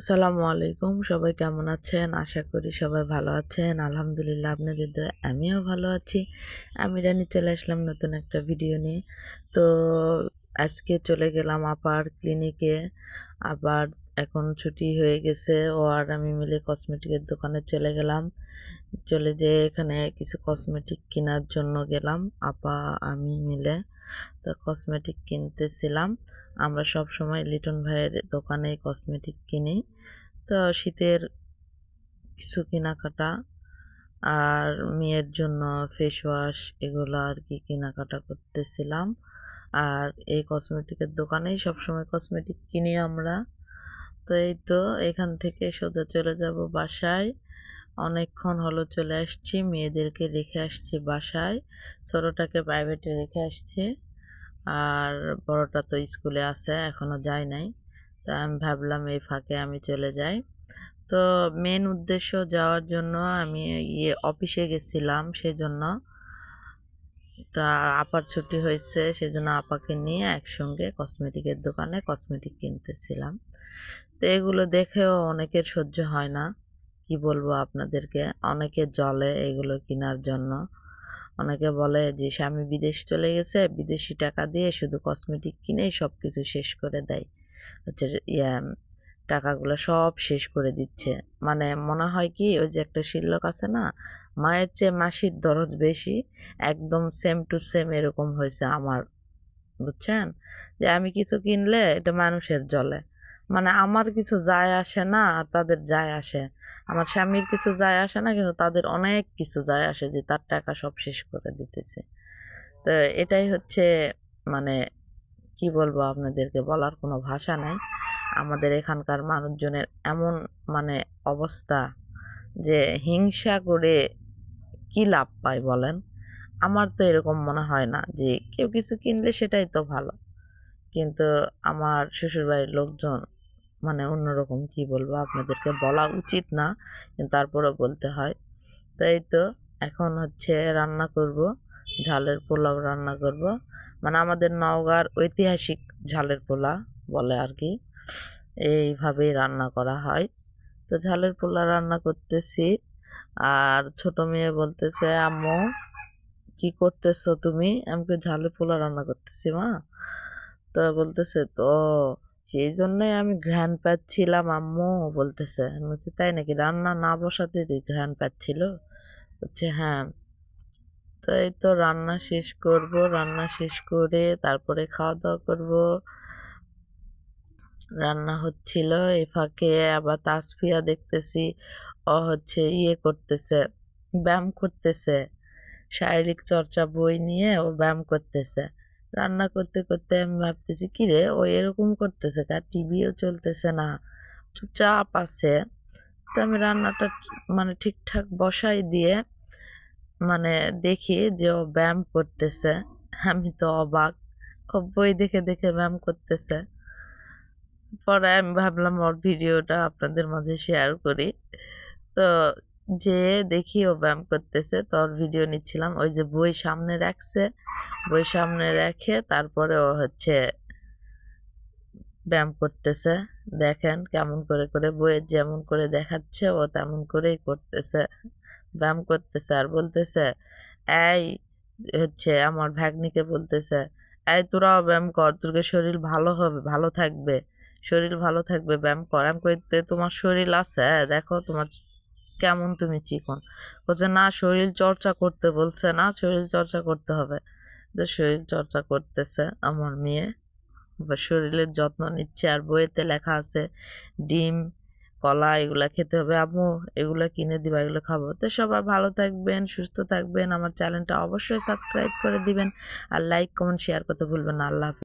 আসসালামু আলাইকুম। সবাই কেমন আছেন? আশা করি সবাই ভালো আছেন। আলহামদুলিল্লাহ আপনাদের দয়ায় আমিও ভালো আছি। আমি রানী চলে আসলাম নতুন একটা ভিডিও নিয়ে। তো আজকে চলে গেলাম আপার ক্লিনিকে। আবার এখন ছুটি হয়ে গেছে। ও আর আমি মিলে কসমেটিকের দোকানে চলে গেলাম। চলে যেয়ে এখানে কিছু কসমেটিক কেনার জন্য গেলাম আপা আমি মিলে। তো কসমেটিক কিনতেছিলাম। আমরা সবসময় লিটন ভাইয়ের দোকানে কসমেটিক কিনি। তো শীতের কিছু কেনাকাটা আর মেয়ের জন্য ফেস ওয়াশ এগুলো আর কি কেনাকাটা করতেছিলাম। আর এই কসমেটিকের দোকানেই সবসময় কসমেটিক কিনি আমরা। তো এই তো এখান থেকে সোজা চলে যাব বাসায়। অনেকক্ষণ হলো চলে আসছি, মেয়েদেরকে রেখে আসছি বাসায়। ছোটোটাকে প্রাইভেটে রেখে আসছি আর বড়টা তো স্কুলে আছে, এখনও যায় নাই। তা আমি ভাবলাম এই ফাঁকে আমি চলে যাই। তো মেন উদ্দেশ্য যাওয়ার জন্য আমি অফিসে গেছিলাম সেজন্য। তা আপার ছুটি হয়েছে সেজন্য আপাকে নিয়ে একসঙ্গে কসমেটিকের দোকানে কসমেটিক কিনতেছিলাম। তো এগুলো দেখেও অনেকের সহ্য হয় না, কি বলবো আপনাদেরকে। অনেকে জ্বলে এগুলো কেনার জন্য। অনেকে বলে যে স্বামী বিদেশ চলে গেছে, বিদেশি টাকা দিয়ে শুধু কসমেটিক কিনেই সব কিছু শেষ করে দেয়। হচ্ছে টাকাগুলো সব শেষ করে দিচ্ছে। মানে মনে হয় কি ওই যে একটা শিল্লক আছে না, মায়ের চেয়ে মাসির দরদ বেশি। একদম সেম টু সেম এরকম হয়েছে আমার, বুঝছেন? যে আমি কিছু কিনলে এটা মানুষের জ্বলে। মানে আমার কিছু যায় আসে না আর তাদের যায় আসে। আমার স্বামীর কিছু যায় আসে না, কিন্তু তাদের অনেক কিছু যায় আসে যে তার টাকা সব শেষ করে দিতেছে। তো এটাই হচ্ছে, মানে কি বলবো আপনাদেরকে, বলার কোনো ভাষা নাই। আমাদের এখানকার মানুষজনের এমন মানে অবস্থা যে হিংসা করে কি লাভ পায় বলেন? আমার তো এরকম মনে হয় না যে কেউ কিছু কিনলে সেটাই তো ভালো। কিন্তু আমার শ্বশুরবাড়ির লোকজন মানে অন্যরকম, কি বলবো আপনাদেরকে, বলা উচিত না কিন্তু তারপরেও বলতে হয়। তো এই তো এখন হচ্ছে রান্না করব, ঝালের পোলাও রান্না করব। মানে আমাদের নওগাঁর ঐতিহাসিক ঝালের পোলা বলে আর কি, এইভাবেই রান্না করা হয়। তো ঝালের পোলা রান্না করতেছি। আর ছোট মেয়ে বলতেছে, আম্মু কি করতেছো তুমি? আমি কই ঝালের পোলা রান্না করতেছি মা। তো বলতেছে তো সেই জন্যই আমি ঘ্রাণ পাচ্ছিলাম আম্মু, বলতেছে। আমি বলছি তাই নাকি, রান্না না বসাতে ঘ্রাণ পাচ্ছিল? বলছে হ্যাঁ। তো এই তো রান্না শেষ করব, রান্না শেষ করে তারপরে খাওয়া দাওয়া করব। রান্না হচ্ছিল এ ফাঁকে আবার তাসফিয়া দেখতেছি ও হচ্ছে করতেছে, ব্যায়াম করতেছে। শারীরিক চর্চা বই নিয়ে ও ব্যায়াম করতেছে। রান্না করতে করতে আমি ভাবতেছি কি রে ও এরকম করতেছে, কার টিভিও চলতেছে না, চুপচাপ আছে। তো আমি রান্নাটা মানে ঠিকঠাক বসাই দিয়ে মানে দেখি যে ও ব্যায়াম করতেছে। আমি তো অবাক, ও বই দেখে দেখে ব্যায়াম করতেছে। পরে আমি ভাবলাম ওর ভিডিওটা আপনাদের মাঝে শেয়ার করি। তো যে দেখি ও ব্যায়াম করতেছে, তো ওর ভিডিও নিচ্ছিলাম। ওই যে বই সামনে রাখছে, বই সামনে রেখে তারপরে ও হচ্ছে ব্যায়াম করতেছে। দেখেন কেমন করে করে বইয়ের যেমন করে দেখাচ্ছে ও তেমন করেই করতেছে, ব্যায়াম করতেছে। আর বলতেছে এই হচ্ছে আমার ভাগ্নিকে বলতেছে, এই তোরাও ব্যায়াম কর, তোর শরীর ভালো হবে, ভালো থাকবে, শরীর ভালো থাকবে, ব্যায়াম কর। আমি কইতে তোমার শরীর আছে, দেখো তোমার কেমন তুমি চিকন। বলছে না শরীর চর্চা করতে বলছে, না শরীর চর্চা করতে হবে। তো শরীর চর্চা করতেছে আমার মেয়ে, বা শরীরের যত্ন নিচ্ছে। আর বইয়েতে লেখা আছে ডিম কলা এগুলা খেতে হবে, আম্মু এগুলো কিনে দিবা, এগুলো খাবো। তো সবাই ভালো থাকবেন, সুস্থ থাকবেন, আমার চ্যানেলটা অবশ্যই সাবস্ক্রাইব করে দিবেন আর লাইক কমেন্ট শেয়ার করতে ভুলবেন না। আল্লাহ হাফেজ।